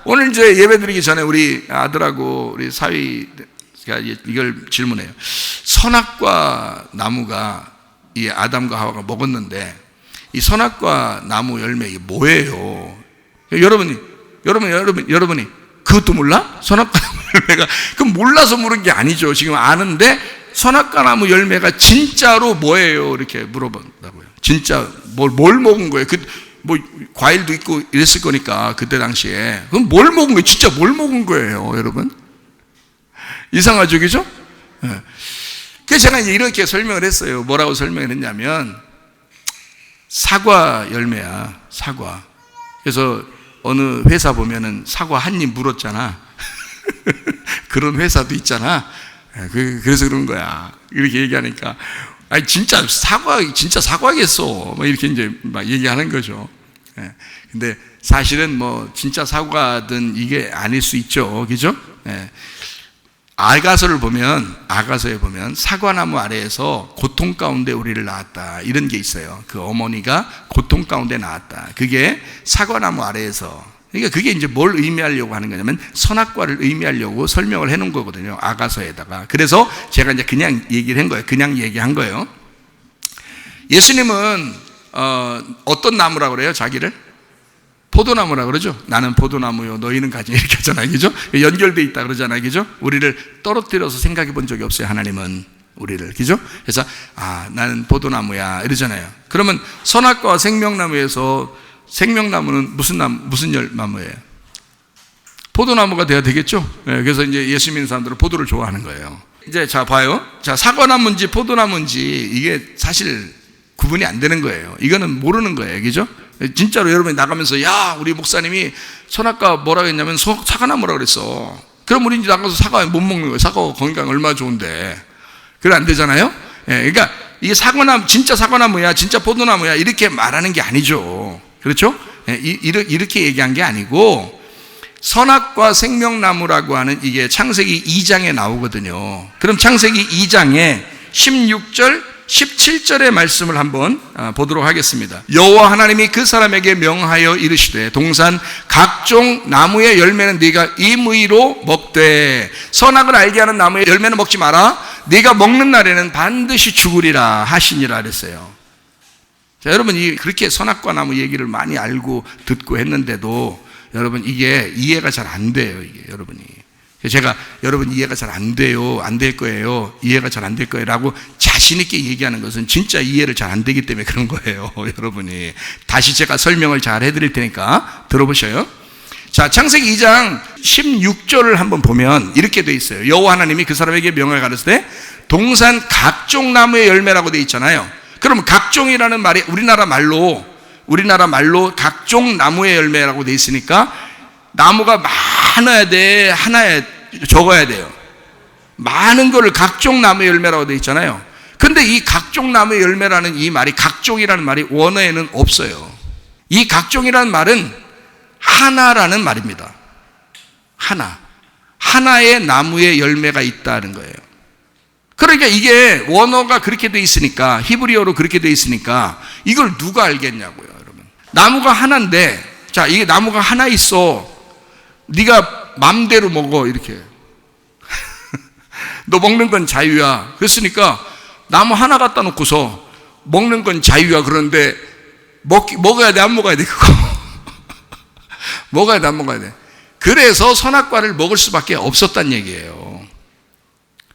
오늘 이제 예배 드리기 전에 우리 아들하고 우리 사위가 이걸 질문해요. 선악과 나무가 이 아담과 하와가 먹었는데 이 선악과 나무 열매 이게 뭐예요? 여러분이 그것도 몰라? 선악과 나무 열매가 그럼 몰라서 물은 게 아니죠. 지금 아는데 선악과 나무 열매가 진짜로 뭐예요? 이렇게 물어본다고요. 진짜 뭘 먹은 거예요? 뭐 과일도 있고 이랬을 거니까 그때 당시에 그럼 뭘 먹은 거예요? 진짜 뭘 먹은 거예요, 여러분? 이상하죠, 그죠? 네. 그래서 제가 이제 이렇게 설명을 했어요. 뭐라고 설명을 했냐면 사과 열매야, 사과. 그래서 어느 회사 보면은 사과 한 입 물었잖아. 그런 회사도 있잖아. 그래서 그런 거야. 이렇게 얘기하니까 아니 진짜 사과겠어. 뭐 이렇게 이제 막 얘기하는 거죠. 근데 사실은 뭐 진짜 사과든 이게 아닐 수 있죠, 그죠? 아가서에 보면 사과나무 아래에서 고통 가운데 우리를 낳았다 이런 게 있어요. 그 어머니가 고통 가운데 낳았다. 그게 사과나무 아래에서. 그러니까 그게 이제 뭘 의미하려고 하는 거냐면 선악과를 의미하려고 설명을 해놓은 거거든요, 아가서에다가. 그래서 제가 이제 그냥 얘기를 한 거예요. 그냥 얘기한 거예요. 예수님은 어떤 나무라고 그래요? 자기를? 포도나무라고 그러죠. 나는 포도나무요, 너희는 가지, 이렇게 하잖아요, 그죠? 연결되어 있다 그러잖아요, 그죠? 우리를 떨어뜨려서 생각해 본 적이 없어요, 하나님은 우리를, 그죠? 그래서 나는 포도나무야 이러잖아요. 그러면 선악과와 생명나무에서 생명나무는 무슨 나무예요? 포도나무가 돼야 되겠죠? 그래서 이제 예수 믿는 사람들은 포도를 좋아하는 거예요. 이제 자 봐요. 자, 사과나무인지 포도나무인지 이게 사실 구분이 안 되는 거예요. 이거는 모르는 거예요, 그죠? 진짜로 여러분이 나가면서 야, 우리 목사님이 선악과 뭐라고 했냐면 사과나무라고 그랬어. 그럼 우리 이제 나가서 사과 못 먹는 거예요. 사과가 건강 얼마나 좋은데. 그래 안 되잖아요? 그러니까 이게 사과나무, 진짜 사과나무야, 진짜 포도나무야 이렇게 말하는 게 아니죠. 그렇죠? 이렇게 얘기한 게 아니고 선악과 생명나무라고 하는 이게 창세기 2장에 나오거든요. 그럼 창세기 2장에 16절 17절의 말씀을 한번 보도록 하겠습니다. 여호와 하나님이 그 사람에게 명하여 이르시되 동산 각종 나무의 열매는 네가 임의로 먹되 선악을 알게 하는 나무의 열매는 먹지 마라. 네가 먹는 날에는 반드시 죽으리라 하시니라 그랬어요. 자, 여러분 그렇게 선악과 나무 얘기를 많이 알고 듣고 했는데도 여러분 이게 이해가 잘 안 돼요. 이게 여러분이 제가 여러분 이해가 잘 안 돼요, 안 될 거예요, 이해가 잘 안 될 거예요 라고 자신 있게 얘기하는 것은 진짜 이해를 잘 안 되기 때문에 그런 거예요. 여러분이 다시 제가 설명을 잘 해드릴 테니까 들어보셔요. 자, 창세기 2장 16절을 한번 보면 이렇게 돼 있어요. 여호와 하나님이 그 사람에게 명하여 가르치되 동산 각종 나무의 열매라고 돼 있잖아요. 그러면 각종이라는 말이 우리나라 말로 각종 나무의 열매라고 돼 있으니까 나무가 많아야 돼, 하나에 적어야 돼요. 많은 거를 각종 나무의 열매라고 돼 있잖아요. 근데 이 각종 나무의 열매라는 이 말이, 각종이라는 말이 원어에는 없어요. 이 각종이라는 말은 하나라는 말입니다. 하나의 나무의 열매가 있다는 거예요. 그러니까 이게 원어가 그렇게 돼 있으니까, 히브리어로 그렇게 돼 있으니까 이걸 누가 알겠냐고요, 여러분. 나무가 하나인데, 자, 이게 나무가 하나 있어. 네가 맘대로 먹어, 이렇게. 너 먹는 건 자유야. 그랬으니까 나무 하나 갖다 놓고서 먹는 건 자유야. 그런데 먹어야 돼, 안 먹어야 돼, 그거? 먹어야 돼, 안 먹어야 돼. 그래서 선악과를 먹을 수밖에 없었단 얘기예요.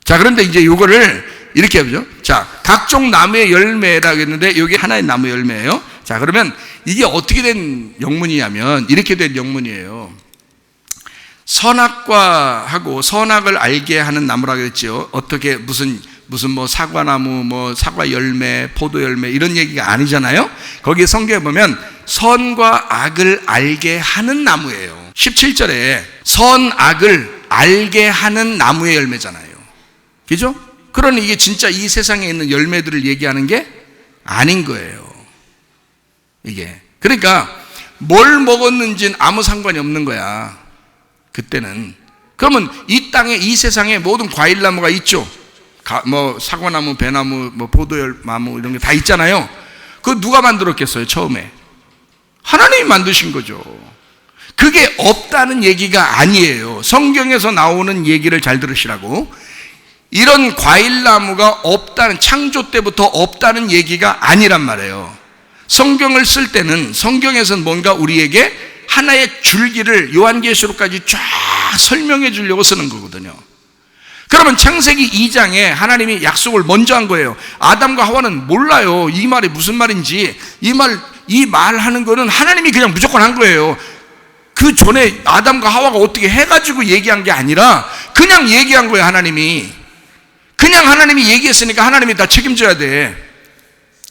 자, 그런데 이제 요거를 이렇게 해보죠. 자, 각종 나무의 열매라고 했는데 이게 하나의 나무 열매예요. 자, 그러면 이게 어떻게 된 영문이냐면 이렇게 된 영문이에요. 선악과하고 선악을 알게 하는 나무라고 했죠. 어떻게 무슨 뭐 사과나무, 뭐 사과 열매, 포도 열매 이런 얘기가 아니잖아요. 거기 성경에 보면 선과 악을 알게 하는 나무예요. 17절에 선악을 알게 하는 나무의 열매잖아요. 그죠? 그러니 이게 진짜 이 세상에 있는 열매들을 얘기하는 게 아닌 거예요. 이게. 그러니까 뭘 먹었는지는 아무 상관이 없는 거야. 그때는. 그러면 이 땅에, 이 세상에 모든 과일나무가 있죠. 뭐 사과나무, 배나무, 뭐 포도나무 이런 게 다 있잖아요. 그거 누가 만들었겠어요, 처음에? 하나님이 만드신 거죠. 그게 없다는 얘기가 아니에요. 성경에서 나오는 얘기를 잘 들으시라고. 이런 과일나무가 없다는, 창조 때부터 없다는 얘기가 아니란 말이에요. 성경을 쓸 때는 성경에서는 뭔가 우리에게 하나의 줄기를 요한계시록까지 쫙 설명해 주려고 쓰는 거거든요. 그러면 창세기 2장에 하나님이 약속을 먼저 한 거예요. 아담과 하와는 몰라요. 이 말이 무슨 말인지. 이 말 하는 거는 하나님이 그냥 무조건 한 거예요. 그 전에 아담과 하와가 어떻게 해가지고 얘기한 게 아니라 그냥 얘기한 거예요. 하나님이 얘기했으니까 하나님이 다 책임져야 돼.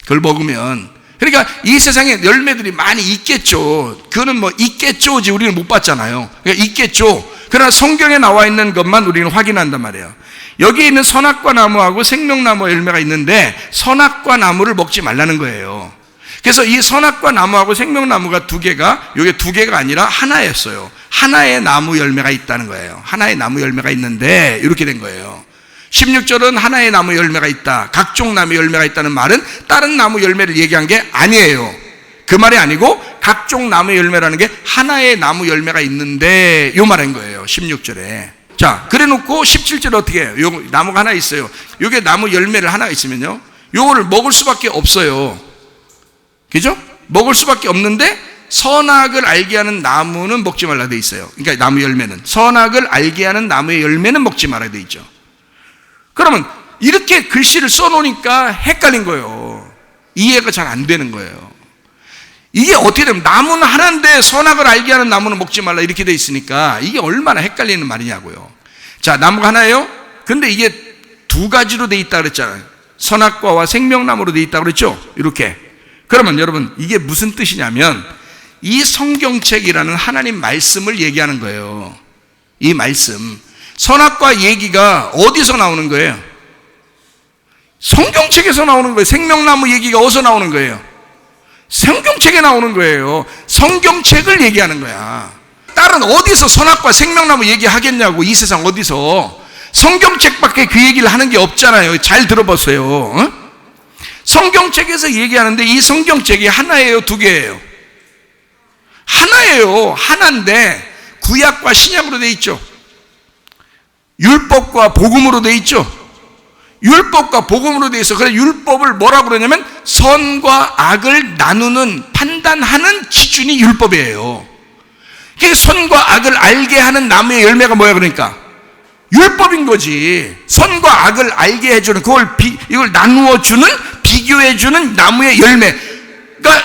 그걸 먹으면. 그러니까 이 세상에 열매들이 많이 있겠죠. 그거는 뭐 있겠죠지 우리는 못 봤잖아요. 그러니까 있겠죠. 그러나 성경에 나와 있는 것만 우리는 확인한단 말이에요. 여기에 있는 선악과 나무하고 생명나무 열매가 있는데 선악과 나무를 먹지 말라는 거예요. 그래서 이 선악과 나무하고 생명나무가 두 개가, 이게 두 개가 아니라 하나였어요. 하나의 나무 열매가 있다는 거예요. 하나의 나무 열매가 있는데 이렇게 된 거예요. 16절은 하나의 나무 열매가 있다, 각종 나무 열매가 있다는 말은 다른 나무 열매를 얘기한 게 아니에요. 그 말이 아니고 각종 나무 열매라는 게 하나의 나무 열매가 있는데 요 말인 거예요. 16절에. 자, 그래 놓고 17절에 어떻게 해요? 요 나무가 하나 있어요. 요게 나무 열매를 하나 있으면요, 요거를 먹을 수밖에 없어요. 그죠? 먹을 수밖에 없는데 선악을 알게 하는 나무는 먹지 말라 돼 있어요. 그러니까 나무 열매는, 선악을 알게 하는 나무의 열매는 먹지 말아야 돼 있죠. 그러면 이렇게 글씨를 써놓으니까 헷갈린 거예요. 이해가 잘 안 되는 거예요. 이게 어떻게 되면 나무는 하나인데 선악을 알게 하는 나무는 먹지 말라 이렇게 돼 있으니까 이게 얼마나 헷갈리는 말이냐고요. 자, 나무가 하나예요? 근데 이게 두 가지로 돼 있다 그랬잖아요. 선악과와 생명나무로 돼 있다 그랬죠? 이렇게. 그러면 여러분, 이게 무슨 뜻이냐면 이 성경책이라는 하나님 말씀을 얘기하는 거예요. 이 말씀. 선악과 얘기가 어디서 나오는 거예요? 성경책에서 나오는 거예요. 생명나무 얘기가 어디서 나오는 거예요? 성경책에 나오는 거예요. 성경책을 얘기하는 거야. 다른 어디서 선악과 생명나무 얘기하겠냐고. 이 세상 어디서. 성경책밖에 그 얘기를 하는 게 없잖아요. 잘 들어보세요. 어? 성경책에서 얘기하는데 이 성경책이 하나예요, 두 개예요? 하나예요. 하나인데 구약과 신약으로 돼 있죠. 율법과 복음으로 돼 있죠. 율법과 복음으로 돼 있어. 그래서 율법을 뭐라고 그러냐면 선과 악을 나누는, 판단하는 기준이 율법이에요. 그러니까 선과 악을 알게 하는 나무의 열매가 뭐야? 그러니까 율법인 거지. 선과 악을 알게 해주는, 이걸 나누어주는, 비교해주는 나무의 열매가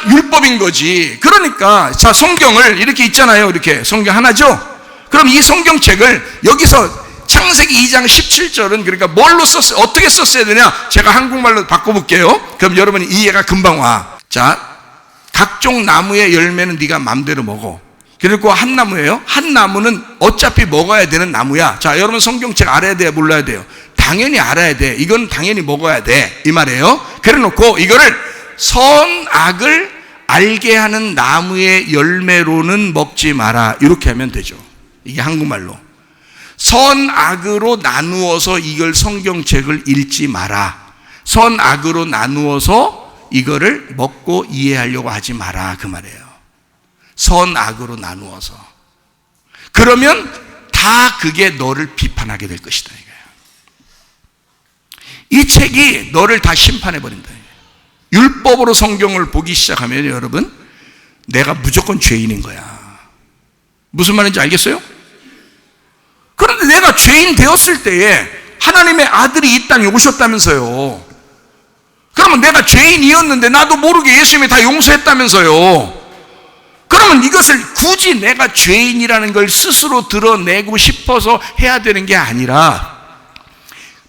율법인 거지. 그러니까 자, 성경을 이렇게 있잖아요. 이렇게 성경 하나죠. 그럼 이 성경책을 여기서 창세기 2장 17절은 그러니까 뭘로 썼어요? 어떻게 썼어야 되냐? 제가 한국말로 바꿔볼게요. 그럼 여러분이 이해가 금방 와. 자, 각종 나무의 열매는 네가 맘대로 먹어. 그리고 한 나무예요. 한 나무는 어차피 먹어야 되는 나무야. 자, 여러분 성경책 알아야 돼요? 몰라야 돼요? 당연히 알아야 돼. 이건 당연히 먹어야 돼. 이 말이에요. 그래 놓고 이거를 선악을 알게 하는 나무의 열매로는 먹지 마라. 이렇게 하면 되죠. 이게 한국말로. 선악으로 나누어서 이걸 성경책을 읽지 마라. 선악으로 나누어서 이거를 먹고 이해하려고 하지 마라. 그 말이에요. 선악으로 나누어서. 그러면 다 그게 너를 비판하게 될 것이다. 이 책이 너를 다 심판해버린다. 율법으로 성경을 보기 시작하면 여러분, 내가 무조건 죄인인 거야. 무슨 말인지 알겠어요? 그런데 내가 죄인 되었을 때에 하나님의 아들이 이 땅에 오셨다면서요. 그러면 내가 죄인이었는데 나도 모르게 예수님이 다 용서했다면서요. 그러면 이것을 굳이 내가 죄인이라는 걸 스스로 드러내고 싶어서 해야 되는 게 아니라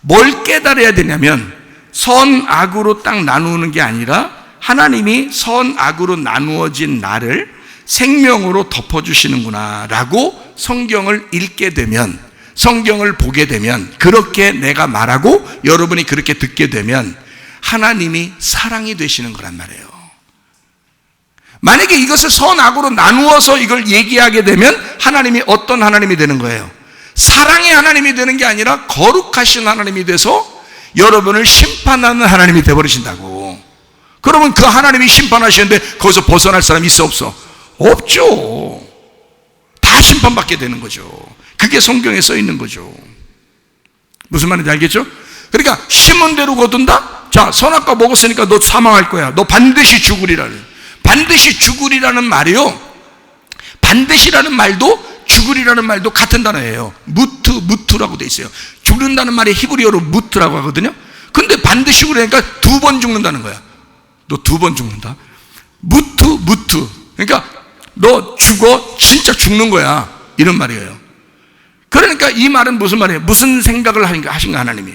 뭘 깨달아야 되냐면 선악으로 딱 나누는 게 아니라 하나님이 선악으로 나누어진 나를 생명으로 덮어주시는구나 라고 성경을 읽게 되면, 성경을 보게 되면, 그렇게 내가 말하고 여러분이 그렇게 듣게 되면 하나님이 사랑이 되시는 거란 말이에요. 만약에 이것을 선악으로 나누어서 이걸 얘기하게 되면 하나님이 어떤 하나님이 되는 거예요? 사랑의 하나님이 되는 게 아니라 거룩하신 하나님이 돼서 여러분을 심판하는 하나님이 되어버리신다고. 그러면 그 하나님이 심판하시는데 거기서 벗어날 사람이 있어 없어? 없죠. 다 심판받게 되는 거죠. 그게 성경에 써 있는 거죠. 무슨 말인지 알겠죠? 그러니까 심은 대로 거둔다? 자, 선악과 먹었으니까 너 사망할 거야. 너 반드시 죽으리라는. 반드시 죽으리라는 말이요, 반드시라는 말도 죽으리라는 말도 같은 단어예요. 무트라고 돼 있어요. 죽는다는 말이 히브리어로 무트라고 하거든요. 근데 반드시 그러니까 2번 죽는다는 거야. 너 2번 죽는다. 무트. 그러니까 너 죽어, 진짜 죽는 거야, 이런 말이에요. 그러니까 이 말은 무슨 말이에요? 무슨 생각을 하신가 하나님이?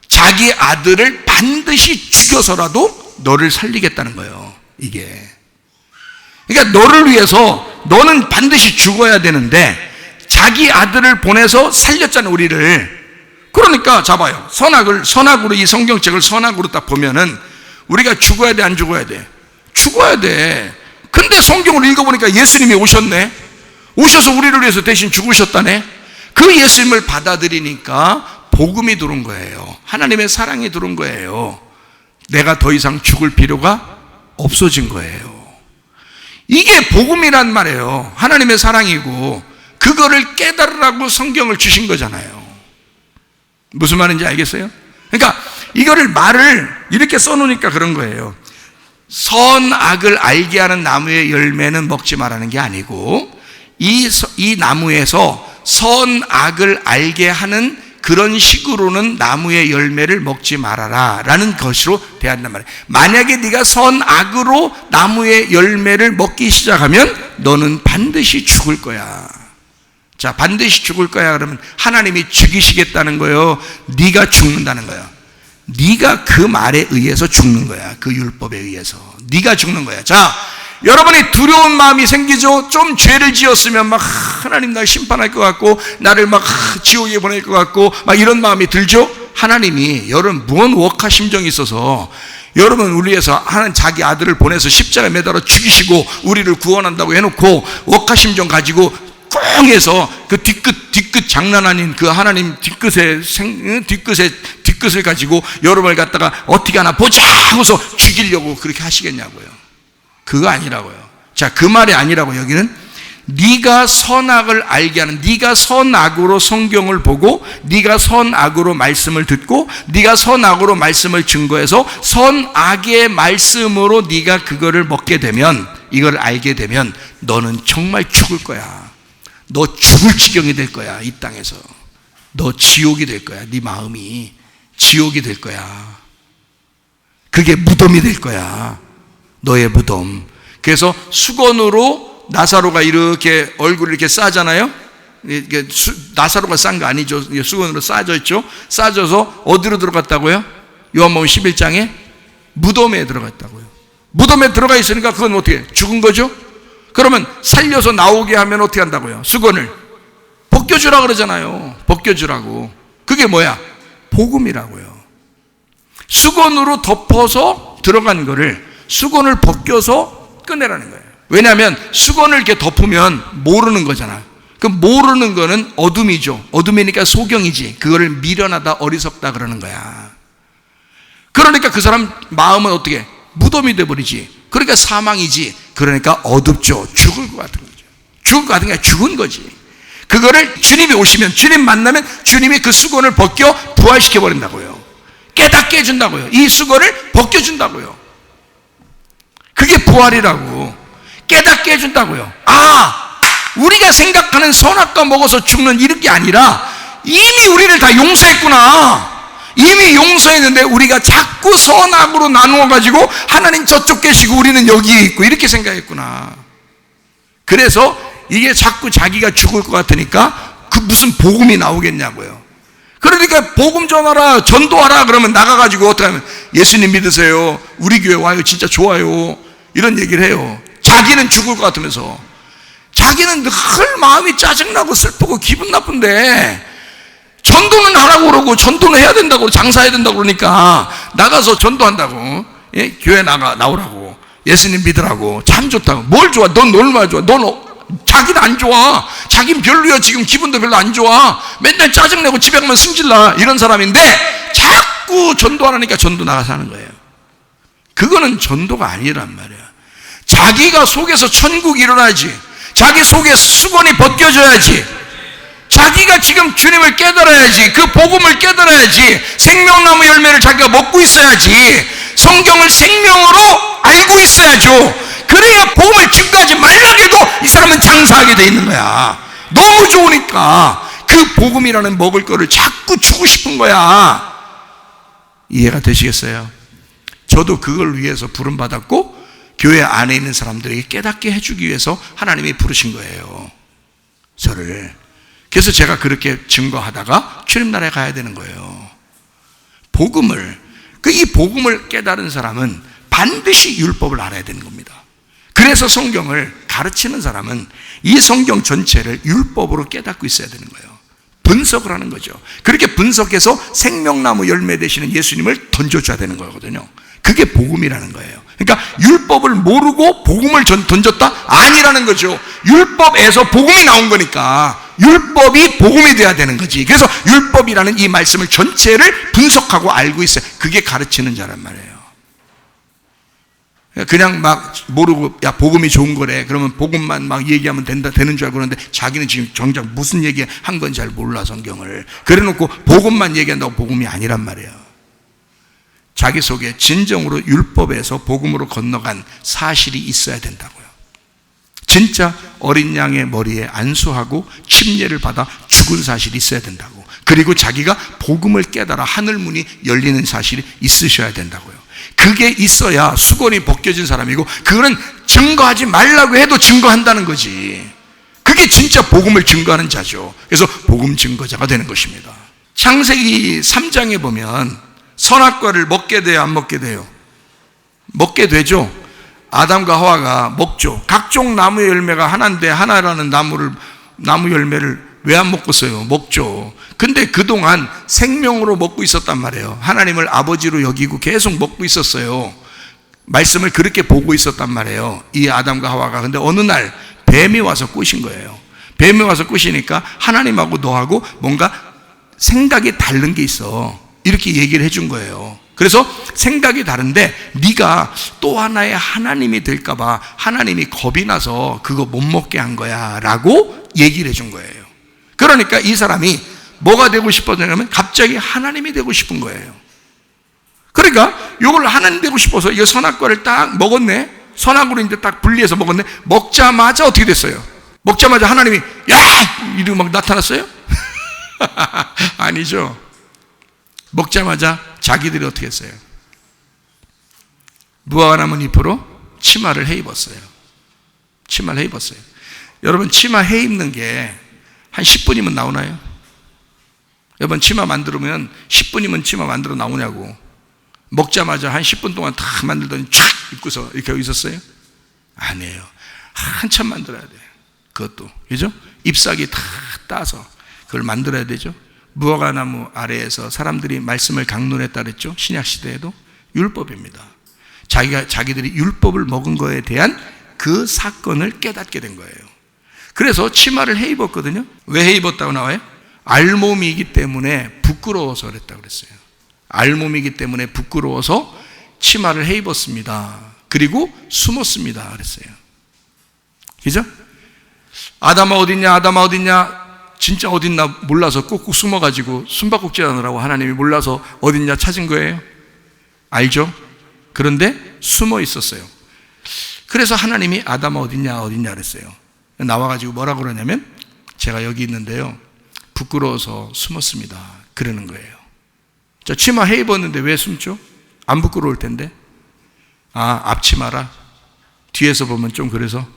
자기 아들을 반드시 죽여서라도 너를 살리겠다는 거예요, 이게. 그러니까 너를 위해서 너는 반드시 죽어야 되는데 자기 아들을 보내서 살렸잖아요, 우리를. 그러니까 잡아요. 선악으로, 이 성경책을 선악으로 딱 보면은 우리가 죽어야 돼, 안 죽어야 돼? 죽어야 돼. 근데 성경을 읽어보니까 예수님이 오셨네. 오셔서 우리를 위해서 대신 죽으셨다네. 그 예수님을 받아들이니까 복음이 들어온 거예요. 하나님의 사랑이 들어온 거예요. 내가 더 이상 죽을 필요가 없어진 거예요. 이게 복음이란 말이에요. 하나님의 사랑이고 그거를 깨달으라고 성경을 주신 거잖아요. 무슨 말인지 알겠어요? 그러니까 이거를 말을 이렇게 써놓으니까 그런 거예요. 선악을 알게 하는 나무의 열매는 먹지 말라는 게 아니고 이 나무에서 선악을 알게 하는 그런 식으로는 나무의 열매를 먹지 말아라 라는 것으로 대한단 말이에요. 만약에 네가 선악으로 나무의 열매를 먹기 시작하면 너는 반드시 죽을 거야. 자, 반드시 죽을 거야 그러면 하나님이 죽이시겠다는 거예요? 네가 죽는다는 거예요? 네가 그 말에 의해서 죽는 거야. 그 율법에 의해서 네가 죽는 거야. 자, 여러분이 두려운 마음이 생기죠? 좀 죄를 지었으면 막 하나님 날 심판할 것 같고 나를 막 지옥에 보낼 것 같고 막 이런 마음이 들죠? 하나님이 여러분 무언 억하 심정이 있어서 여러분 우리 위해서 하나님 자기 아들을 보내서 십자가에 매달아 죽이시고 우리를 구원한다고 해놓고 억하 심정 가지고 꽁해서 그 뒤끝 장난 아닌 그 하나님 뒤끝을 가지고 여러분을 갖다가 어떻게 하나 보자 하고서 죽이려고 그렇게 하시겠냐고요. 그거 아니라고요. 자, 그 말이 아니라고. 여기는 네가 선악을 알게 하는, 네가 선악으로 성경을 보고 네가 선악으로 말씀을 듣고 네가 선악으로 말씀을 증거해서 선악의 말씀으로 네가 그거를 먹게 되면, 이걸 알게 되면 너는 정말 죽을 거야. 너 죽을 지경이 될 거야. 이 땅에서 너 지옥이 될 거야. 네 마음이 지옥이 될 거야. 그게 무덤이 될 거야. 너의 무덤. 그래서 수건으로 나사로가 이렇게 얼굴을 이렇게 싸잖아요. 나사로가 싼 거 아니죠. 수건으로 싸져 있죠. 싸져서 어디로 들어갔다고요? 요한복음 11장에 무덤에 들어갔다고요. 무덤에 들어가 있으니까 그건 어떻게 죽은 거죠? 그러면 살려서 나오게 하면 어떻게 한다고요? 수건을 벗겨주라 그러잖아요. 벗겨주라고. 그게 뭐야? 복음이라고요. 수건으로 덮어서 들어간 거를 수건을 벗겨서 꺼내라는 거예요. 왜냐하면 수건을 이렇게 덮으면 모르는 거잖아. 그 모르는 거는 어둠이죠. 어둠이니까 소경이지. 그거를 미련하다, 어리석다 그러는 거야. 그러니까 그 사람 마음은 어떻게? 무덤이 돼버리지. 그러니까 사망이지. 그러니까 어둡죠. 죽을 것 같은 거죠. 죽을 것 같은 게 죽은 거지. 그거를 주님이 오시면, 주님 만나면 주님이 그 수건을 벗겨 부활시켜 버린다고요. 깨닫게 해준다고요. 이 수건을 벗겨준다고요. 그게 부활이라고. 깨닫게 해준다고요. 아, 우리가 생각하는 선악과 먹어서 죽는 이런 게 아니라 이미 우리를 다 용서했구나. 이미 용서했는데 우리가 자꾸 선악으로 나누어 가지고 하나님 저쪽 계시고 우리는 여기에 있고 이렇게 생각했구나. 그래서 이게 자꾸 자기가 죽을 것 같으니까 그 무슨 복음이 나오겠냐고요. 그러니까 복음 전하라, 전도하라 그러면 나가가지고 어떻게 하면 예수님 믿으세요, 우리 교회 와요, 진짜 좋아요, 이런 얘기를 해요. 자기는 죽을 것 같으면서. 자기는 늘 마음이 짜증나고 슬프고 기분 나쁜데 전도는 하라고 그러고 전도는 해야 된다고, 장사해야 된다고 그러니까 나가서 전도한다고. 예? 교회 나오라고, 예수님 믿으라고, 참 좋다고. 뭘 좋아? 넌 얼마나 좋아? 넌 자기는 안 좋아. 자기는 별로야. 지금 기분도 별로 안 좋아. 맨날 짜증내고 집에 가면 승질나. 이런 사람인데 자꾸 전도하라니까 전도 나가서 하는 거예요. 그거는 전도가 아니란 말이야. 자기가 속에서 천국이 일어나지. 자기 속에 수건이 벗겨져야지. 자기가 지금 주님을 깨달아야지. 그 복음을 깨달아야지. 생명나무 열매를 자기가 먹고 있어야지. 성경을 생명으로 알고 있어야죠. 그래야 복음을 증거하지 말라고 해도 이 사람은 장사하게 돼 있는 거야. 너무 좋으니까 그 복음이라는 먹을 거를 자꾸 주고 싶은 거야. 이해가 되시겠어요? 저도 그걸 위해서 부름받았고 교회 안에 있는 사람들에게 깨닫게 해주기 위해서 하나님이 부르신 거예요, 저를. 그래서 제가 그렇게 증거하다가 주님나라에 가야 되는 거예요. 이 복음을 깨달은 사람은 반드시 율법을 알아야 되는 겁니다. 그래서 성경을 가르치는 사람은 이 성경 전체를 율법으로 깨닫고 있어야 되는 거예요. 분석을 하는 거죠. 그렇게 분석해서 생명나무 열매 되시는 예수님을 던져줘야 되는 거거든요. 그게 복음이라는 거예요. 그러니까 율법을 모르고 복음을 던졌다? 아니라는 거죠. 율법에서 복음이 나온 거니까 율법이 복음이 돼야 되는 거지. 그래서 율법이라는 이 말씀을 전체를 분석하고 알고 있어요. 그게 가르치는 자란 말이에요. 그냥 막 모르고 야 복음이 좋은 거래 그러면 복음만 막 얘기하면 되는 줄 알고 그러는데 자기는 지금 정작 무슨 얘기 한 건 잘 몰라. 성경을 그래놓고 복음만 얘기한다고 복음이 아니란 말이에요. 자기 속에 진정으로 율법에서 복음으로 건너간 사실이 있어야 된다고요. 진짜 어린 양의 머리에 안수하고 침례를 받아 죽은 사실이 있어야 된다고. 그리고 자기가 복음을 깨달아 하늘문이 열리는 사실이 있으셔야 된다고요. 그게 있어야 수건이 벗겨진 사람이고, 그거는 증거하지 말라고 해도 증거한다는 거지. 그게 진짜 복음을 증거하는 자죠. 그래서 복음 증거자가 되는 것입니다. 창세기 3장에 보면 선악과를 먹게 돼요, 안 먹게 돼요? 먹게 되죠. 아담과 하와가 먹죠. 각종 나무 열매가 하나인데 하나라는 나무 열매를 왜 안 먹었어요? 먹죠. 근데 그동안 생명으로 먹고 있었단 말이에요. 하나님을 아버지로 여기고 계속 먹고 있었어요. 말씀을 그렇게 보고 있었단 말이에요, 이 아담과 하와가. 근데 어느 날 뱀이 와서 꼬신 거예요. 뱀이 와서 꼬시니까 하나님하고 너하고 뭔가 생각이 다른 게 있어, 이렇게 얘기를 해준 거예요. 그래서 생각이 다른데 네가 또 하나의 하나님이 될까 봐 하나님이 겁이 나서 그거 못 먹게 한 거야 라고 얘기를 해준 거예요. 그러니까 이 사람이 뭐가 되고 싶었냐면 갑자기 하나님이 되고 싶은 거예요. 그러니까 이걸 하나님 되고 싶어서 이거 선악과를 딱 먹었네. 선악으로 이제 딱 분리해서 먹었네. 먹자마자 어떻게 됐어요? 먹자마자 하나님이 야! 이러고 막 나타났어요? 아니죠. 먹자마자 자기들이 어떻게 했어요? 무화과나무 잎으로 치마를 해 입었어요. 치마를 해 입었어요. 여러분, 치마 해 입는 게 한 10분이면 나오나요? 여러분, 치마 만들면 10분이면 치마 만들어 나오냐고. 먹자마자 한 10분 동안 다 만들더니 촥 입고서 이렇게 하고 있었어요? 아니에요. 한참 만들어야 돼요. 그것도, 그죠? 잎사귀 다 따서 그걸 만들어야 되죠. 무화과나무 아래에서 사람들이 말씀을 강론했다 그랬죠. 신약시대에도. 율법입니다. 자기들이 율법을 먹은 거에 대한 그 사건을 깨닫게 된 거예요. 그래서 치마를 해 입었거든요. 왜 해 입었다고 나와요? 알몸이기 때문에 부끄러워서 그랬다고 그랬어요. 알몸이기 때문에 부끄러워서 치마를 해 입었습니다. 그리고 숨었습니다 그랬어요. 그죠? 아담아 어딨냐, 아담아 어딨냐, 진짜 어딨나 몰라서 꾹꾹 숨어가지고 숨바꼭질 하느라고 하나님이 몰라서 어딨냐 찾은 거예요. 알죠? 그런데 숨어 있었어요. 그래서 하나님이 아담아 어딨냐 어딨냐 그랬어요. 나와가지고 뭐라고 그러냐면 제가 여기 있는데요, 부끄러워서 숨었습니다 그러는 거예요. 자, 치마 해 입었는데 왜 숨죠? 안 부끄러울 텐데. 아, 앞치마라 뒤에서 보면 좀 그래서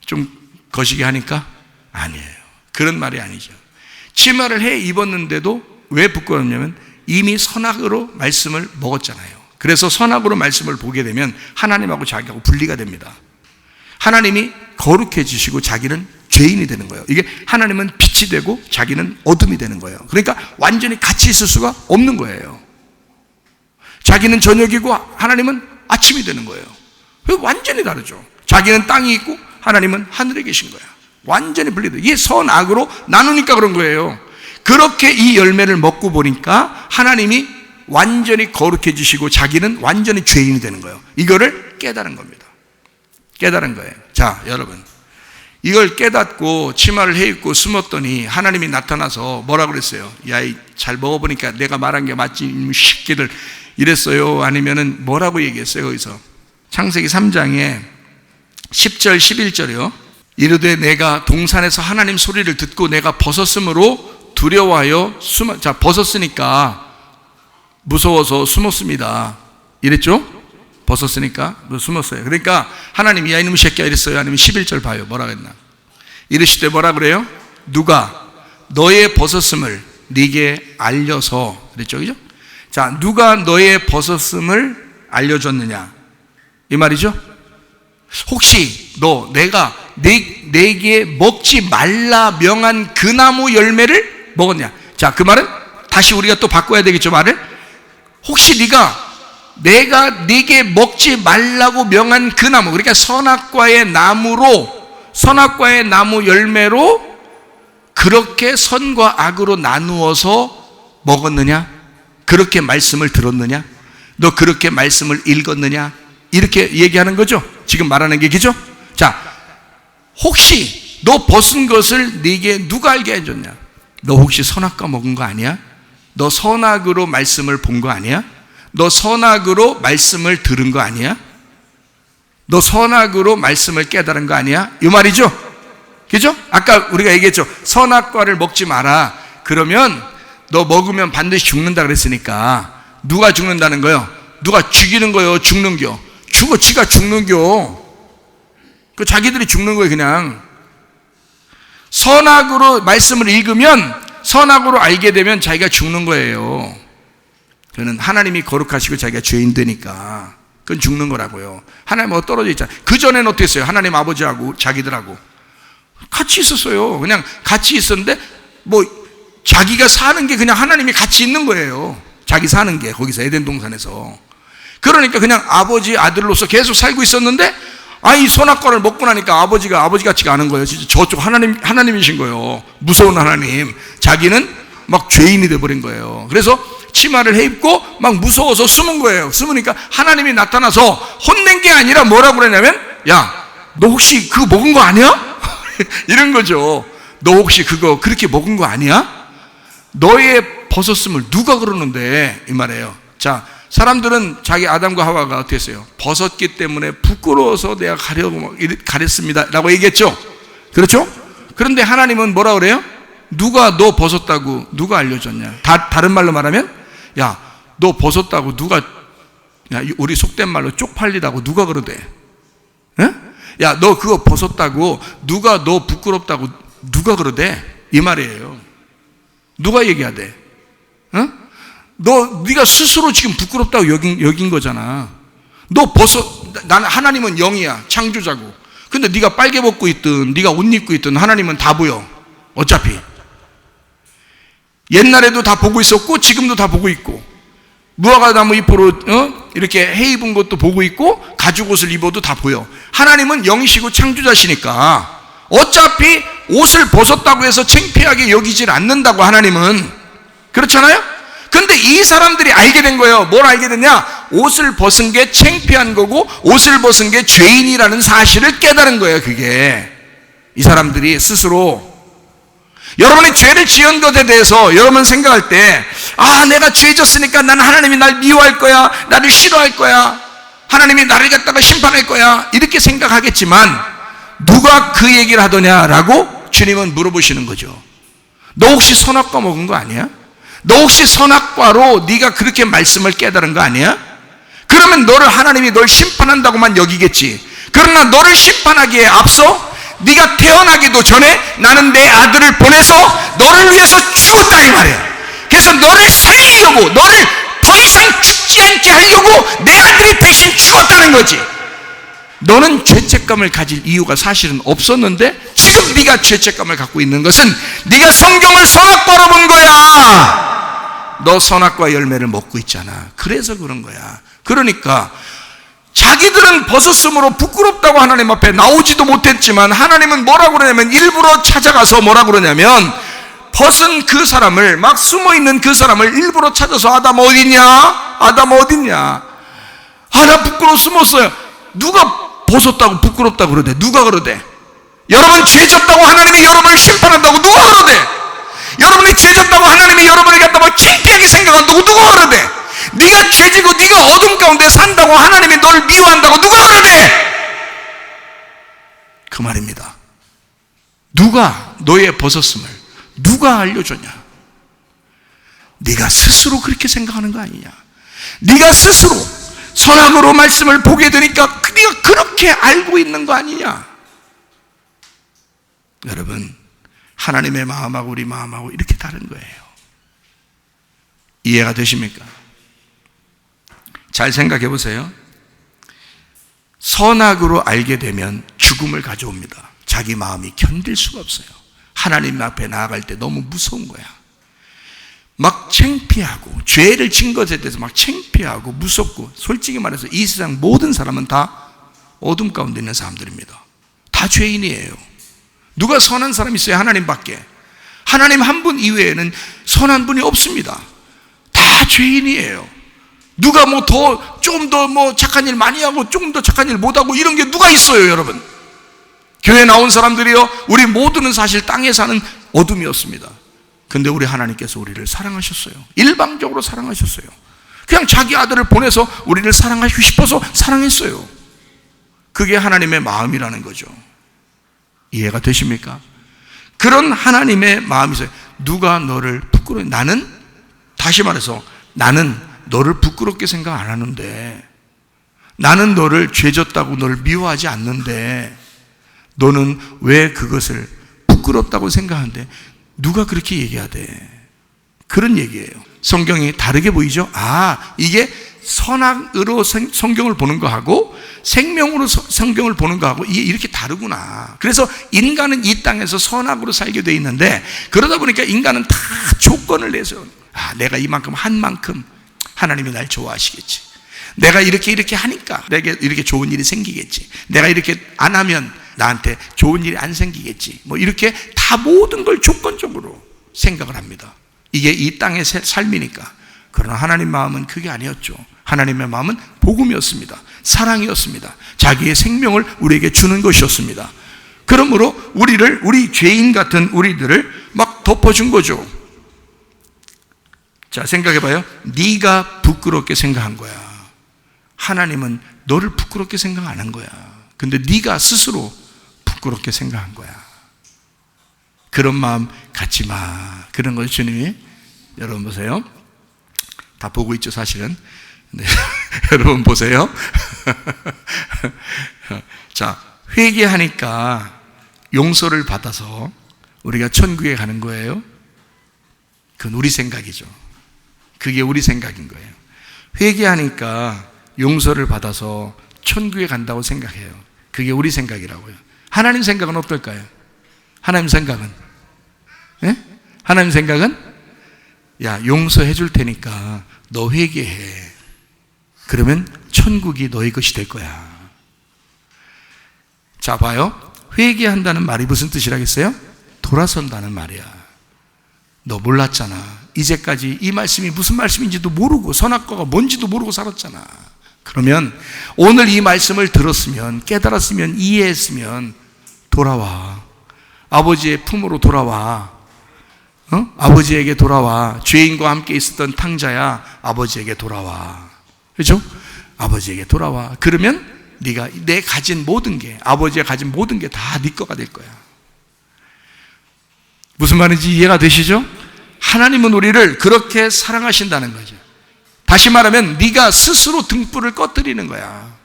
좀 거시기 하니까? 아니에요. 그런 말이 아니죠. 치마를 해 입었는데도 왜 부끄럽냐면 이미 선악으로 말씀을 먹었잖아요. 그래서 선악으로 말씀을 보게 되면 하나님하고 자기하고 분리가 됩니다. 하나님이 거룩해지시고 자기는 죄인이 되는 거예요. 이게 하나님은 빛이 되고 자기는 어둠이 되는 거예요. 그러니까 완전히 같이 있을 수가 없는 거예요. 자기는 저녁이고 하나님은 아침이 되는 거예요. 완전히 다르죠. 자기는 땅이 있고 하나님은 하늘에 계신 거야. 완전히 분리돼. 이게 선악으로 나누니까 그런 거예요. 그렇게 이 열매를 먹고 보니까 하나님이 완전히 거룩해지시고 자기는 완전히 죄인이 되는 거예요. 이거를 깨달은 겁니다. 깨달은 거예요. 자, 여러분, 이걸 깨닫고 치마를 해입고 숨었더니 하나님이 나타나서 뭐라고 그랬어요? 야, 잘 먹어보니까 내가 말한 게 맞지, 이 새끼들, 이랬어요? 아니면은 뭐라고 얘기했어요? 거기서 창세기 3장에 10절 11절이요. 이르되 내가 동산에서 하나님 소리를 듣고 내가 벗었으므로 두려워하여 숨어. 자, 벗었으니까 무서워서 숨었습니다. 이랬죠? 벗었으니까 숨었어요. 그러니까 하나님이 야, 이놈의 새끼야 이랬어요? 아니면 11절 봐요. 뭐라고 했나? 이르시되 뭐라 그래요? 누가 너의 벗었음을 네게 알려서, 그랬죠? 그죠? 자, 누가 너의 벗었음을 알려줬느냐? 이 말이죠? 혹시 내가 내게 먹지 말라 명한 그 나무 열매를 먹었냐? 자, 그 말은 다시 우리가 또 바꿔야 되겠죠, 말을? 혹시 내가 네게 먹지 말라고 명한 그 나무, 그러니까 선악과의 나무 열매로 그렇게 선과 악으로 나누어서 먹었느냐? 그렇게 말씀을 들었느냐? 너 그렇게 말씀을 읽었느냐? 이렇게 얘기하는 거죠. 지금 말하는 게 그죠? 자, 혹시 너 벗은 것을 네게 누가 알게 해줬냐? 너 혹시 선악과 먹은 거 아니야? 너 선악으로 말씀을 본 거 아니야? 너 선악으로 말씀을 들은 거 아니야? 너 선악으로 말씀을 깨달은 거 아니야? 이 말이죠? 그죠? 아까 우리가 얘기했죠. 선악과를 먹지 마라. 그러면 너 먹으면 반드시 죽는다 그랬으니까 누가 죽는다는 거요? 누가 죽이는 거요? 죽는겨? 지가 죽는겨. 그 자기들이 죽는 거예요. 그냥 선악으로 말씀을 읽으면, 선악으로 알게 되면 자기가 죽는 거예요. 그는 하나님이 거룩하시고 자기가 죄인 되니까 그건 죽는 거라고요. 하나님하고 떨어져 있잖아요. 그전에는 어땠어요? 하나님 아버지하고 자기들하고 같이 있었어요. 그냥 같이 있었는데 뭐 자기가 사는 게 그냥 하나님이 같이 있는 거예요. 자기 사는 게 거기서 에덴 동산에서. 그러니까 그냥 아버지 아들로서 계속 살고 있었는데, 이 선악과를 먹고 나니까 아버지가 아버지 같지가 않은 거예요. 진짜 저쪽 하나님이신 거예요. 무서운 하나님. 자기는 막 죄인이 돼버린 거예요. 그래서 치마를 해입고 막 무서워서 숨은 거예요. 숨으니까 하나님이 나타나서 혼낸 게 아니라 뭐라고 그러냐면, 야, 너 혹시 그거 먹은 거 아니야? 이런 거죠. 너 혹시 그거 그렇게 먹은 거 아니야? 너의 벗었음을 누가 그러는데, 이 말이에요. 자, 사람들은 자기 아담과 하와가 어떻게 했어요? 벗었기 때문에 부끄러워서 내가 가렸습니다 라고 얘기했죠. 그렇죠? 그런데 하나님은 뭐라 그래요? 누가 너 벗었다고 누가 알려줬냐? 다른 말로 말하면, 야, 너 벗었다고 누가, 야, 우리 속된 말로 쪽팔리다고 누가 그러대? 에? 야, 너 그거 벗었다고 누가 너 부끄럽다고 누가 그러대? 이 말이에요. 누가 얘기하대? 네가 스스로 지금 부끄럽다고 여긴 거잖아. 너 나는 하나님은 영이야, 창조자고. 근데 네가 빨개 벗고 있든 네가 옷 입고 있든 하나님은 다 보여. 어차피 옛날에도 다 보고 있었고 지금도 다 보고 있고, 무화과나무 잎으로 이렇게 해 입은 것도 보고 있고 가죽 옷을 입어도 다 보여. 하나님은 영이시고 창조자시니까 어차피 옷을 벗었다고 해서 창피하게 여기질 않는다고, 하나님은. 그렇잖아요? 근데 이 사람들이 알게 된 거예요. 뭘 알게 됐냐? 옷을 벗은 게 창피한 거고 옷을 벗은 게 죄인이라는 사실을 깨달은 거예요. 그게 이 사람들이 스스로. 여러분이 죄를 지은 것에 대해서 여러분 생각할 때, 내가 죄 졌으니까 나는 하나님이 날 미워할 거야, 나를 싫어할 거야, 하나님이 나를 갖다가 심판할 거야, 이렇게 생각하겠지만 누가 그 얘기를 하더냐라고 주님은 물어보시는 거죠. 너 혹시 선악과 먹은 거 아니야? 너 혹시 선악과로 네가 그렇게 말씀을 깨달은 거 아니야? 그러면 하나님이 널 심판한다고만 여기겠지. 그러나 너를 심판하기에 앞서 네가 태어나기도 전에 나는 내 아들을 보내서 너를 위해서 죽었다, 이 말이야. 그래서 너를 살리려고, 너를 더 이상 죽지 않게 하려고 내 아들이 대신 죽었다는 거지. 너는 죄책감을 가질 이유가 사실은 없었는데 지금 네가 죄책감을 갖고 있는 것은 네가 성경을 선악과로 본 거야. 너 선악과 열매를 먹고 있잖아. 그래서 그런 거야. 그러니까 자기들은 벗었으므로 부끄럽다고 하나님 앞에 나오지도 못했지만 하나님은 뭐라고 그러냐면, 일부러 찾아가서 뭐라고 그러냐면, 벗은 그 사람을, 막 숨어있는 그 사람을 일부러 찾아서, 아담 어딨냐? 아담 어딨냐? 나 부끄러워 숨었어요. 누가 벗었다고 부끄럽다고 그러대. 누가 그러대? 여러분 죄졌다고 하나님이 여러분을 심판한다고 누가 그러대? 여러분이 죄졌다고 하나님이 여러분을 갖다가 창피하게 생각한다고 누가 그러대? 네가 죄지고 네가 어둠 가운데 산다고 하나님이 널 미워한다고 누가 그러대? 그 말입니다. 누가 너의 벗었음을 누가 알려줬냐? 네가 스스로 그렇게 생각하는 거 아니냐? 네가 스스로 선악으로 말씀을 보게 되니까 네가 그렇게 알고 있는 거 아니냐? 여러분, 하나님의 마음하고 우리 마음하고 이렇게 다른 거예요. 이해가 되십니까? 잘 생각해 보세요. 선악으로 알게 되면 죽음을 가져옵니다. 자기 마음이 견딜 수가 없어요. 하나님 앞에 나아갈 때 너무 무서운 거야. 막 창피하고 죄를 진 것에 대해서 막 창피하고 무섭고, 솔직히 말해서 이 세상 모든 사람은 다 어둠 가운데 있는 사람들입니다. 다 죄인이에요. 누가 선한 사람이 있어요? 하나님밖에. 하나님 한 분 이외에는 선한 분이 없습니다. 다 죄인이에요. 누가 조금 더 착한 일 많이 하고 조금 더 착한 일 못하고 이런 게 누가 있어요, 여러분? 교회 나온 사람들이요, 우리 모두는 사실 땅에 사는 어둠이었습니다. 근데 우리 하나님께서 우리를 사랑하셨어요. 일방적으로 사랑하셨어요. 그냥 자기 아들을 보내서 우리를 사랑하시고 싶어서 사랑했어요. 그게 하나님의 마음이라는 거죠. 이해가 되십니까? 그런 하나님의 마음이 있어요. 누가 너를 부끄러워? 나는, 다시 말해서 나는 너를 부끄럽게 생각 안 하는데, 나는 너를 죄졌다고 너를 미워하지 않는데 너는 왜 그것을 부끄럽다고 생각하는데 누가 그렇게 얘기하대? 그런 얘기예요. 성경이 다르게 보이죠? 이게 선악으로 성경을 보는 거하고 생명으로 성경을 보는 거하고 이게 이렇게 다르구나. 그래서 인간은 이 땅에서 선악으로 살게 돼 있는데, 그러다 보니까 인간은 다 조건을 내서 내가 이만큼 한 만큼 하나님이 날 좋아하시겠지. 내가 이렇게 하니까 내게 이렇게 좋은 일이 생기겠지. 내가 이렇게 안 하면 나한테 좋은 일이 안 생기겠지. 이렇게 다 모든 걸 조건적으로 생각을 합니다. 이게 이 땅의 삶이니까. 그러나 하나님 마음은 그게 아니었죠. 하나님의 마음은 복음이었습니다. 사랑이었습니다. 자기의 생명을 우리에게 주는 것이었습니다. 그러므로 우리 죄인 같은 우리들을 막 덮어준 거죠. 자, 생각해봐요. 네가 부끄럽게 생각한 거야. 하나님은 너를 부끄럽게 생각 안 한 거야. 근데 네가 스스로 부끄럽게 생각한 거야. 그런 마음 갖지 마. 그런 걸 주님이, 여러분 보세요. 다 보고 있죠, 사실은. 네. 여러분 보세요. 자, 회개하니까 용서를 받아서 우리가 천국에 가는 거예요. 그건 우리 생각이죠. 그게 우리 생각인 거예요. 회개하니까 용서를 받아서 천국에 간다고 생각해요. 그게 우리 생각이라고요. 하나님 생각은 어떨까요? 하나님 생각은? 예? 하나님 생각은? 야, 용서해 줄 테니까 너 회개해. 그러면 천국이 너의 것이 될 거야. 자, 봐요. 회개한다는 말이 무슨 뜻이라겠어요? 돌아선다는 말이야. 너 몰랐잖아. 이제까지 이 말씀이 무슨 말씀인지도 모르고 선악과가 뭔지도 모르고 살았잖아. 그러면 오늘 이 말씀을 들었으면, 깨달았으면, 이해했으면 돌아와. 아버지의 품으로 돌아와. 아버지에게 돌아와. 죄인과 함께 있었던 탕자야, 아버지에게 돌아와. 그렇죠? 아버지에게 돌아와. 그러면 네가 내 가진 모든 게, 아버지가 가진 모든 게 다 네 거가 될 거야. 무슨 말인지 이해가 되시죠? 하나님은 우리를 그렇게 사랑하신다는 거죠. 다시 말하면 네가 스스로 등불을 꺼뜨리는 거야.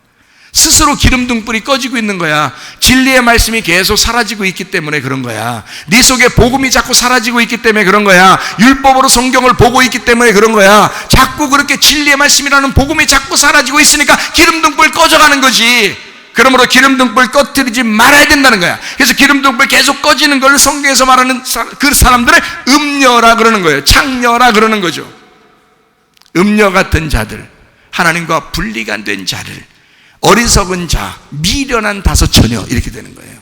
스스로 기름 등불이 꺼지고 있는 거야. 진리의 말씀이 계속 사라지고 있기 때문에 그런 거야. 네 속에 복음이 자꾸 사라지고 있기 때문에 그런 거야. 율법으로 성경을 보고 있기 때문에 그런 거야. 자꾸 그렇게 진리의 말씀이라는 복음이 자꾸 사라지고 있으니까 기름 등불 꺼져가는 거지. 그러므로 기름 등불 꺼뜨리지 말아야 된다는 거야. 그래서 기름 등불 계속 꺼지는 걸 성경에서 말하는 그 사람들을 음녀라 그러는 거예요. 창녀라 그러는 거죠. 음녀 같은 자들, 하나님과 분리가 안 된 자들, 어리석은 자, 미련한 다섯 처녀, 이렇게 되는 거예요.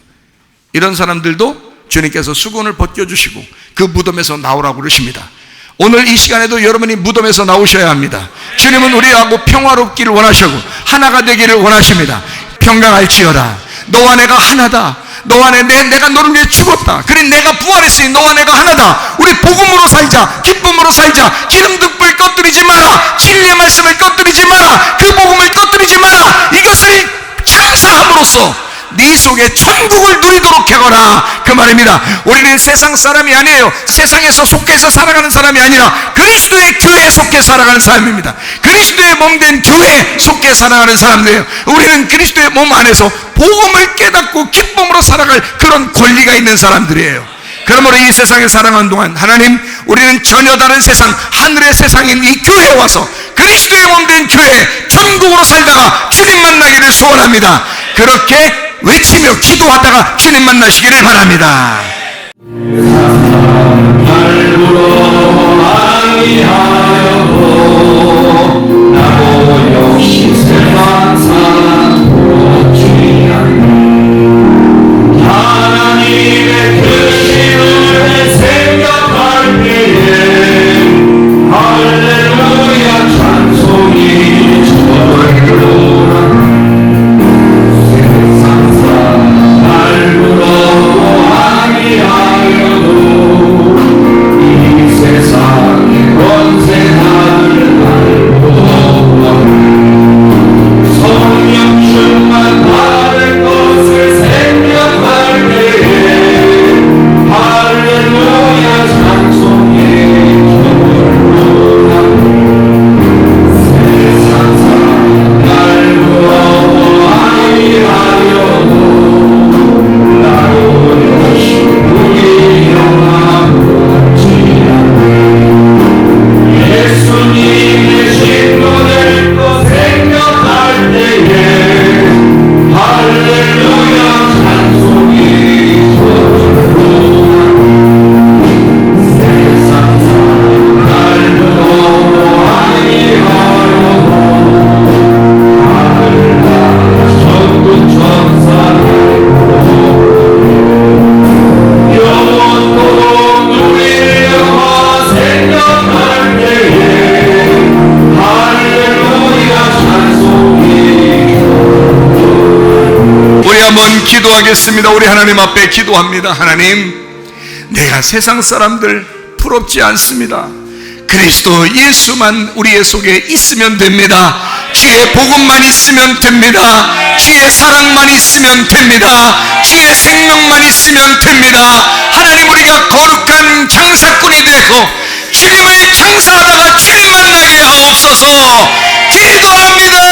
이런 사람들도 주님께서 수건을 벗겨주시고 그 무덤에서 나오라고 그러십니다. 오늘 이 시간에도 여러분이 무덤에서 나오셔야 합니다. 주님은 우리하고 평화롭기를 원하시고 하나가 되기를 원하십니다. 평강할지어다. 너와 내가 하나다. 너와 내가 너를 위해 죽었다. 그래 내가 부활했으니 너와 내가 하나다. 우리 복음으로 살자. 기쁨으로 살자. 기름등불 꺼뜨리지 마라. 진리의 말씀을 꺼뜨리지 마라. 그 복음을 꺼뜨리지 마라. 이것을 창사함으로써 네 속에 천국을 누리도록 하거라, 그 말입니다. 우리는 세상 사람이 아니에요. 세상에서 속해서 살아가는 사람이 아니라 그리스도의 교회에 속해 살아가는 사람입니다. 그리스도의 몸된 교회에 속해 살아가는 사람들이에요. 우리는 그리스도의 몸 안에서 복음을 깨닫고 기쁨으로 살아갈 그런 권리가 있는 사람들이에요. 그러므로 이 세상에 살아가는 동안 하나님, 우리는 전혀 다른 세상, 하늘의 세상인 이 교회에 와서 그리스도의 몸된 교회에 천국으로 살다가 주님 만나기를 소원합니다. 그렇게 외치며 기도하다가 주님 만나시기를 바랍니다. 나도 역시 세상사로 주의하니 하나님의 뜻을 생각할 때에 할렐루야 찬송이 저절로 기도하겠습니다. 우리 하나님 앞에 기도합니다. 하나님, 내가 세상 사람들 부럽지 않습니다. 그리스도 예수만 우리의 속에 있으면 됩니다. 주의 복음만 있으면 됩니다. 주의 사랑만 있으면 됩니다. 주의 생명만 있으면 됩니다. 하나님, 우리가 거룩한 장사꾼이 되고 주님을 장사하다가 주님 만나게 하옵소서. 기도합니다.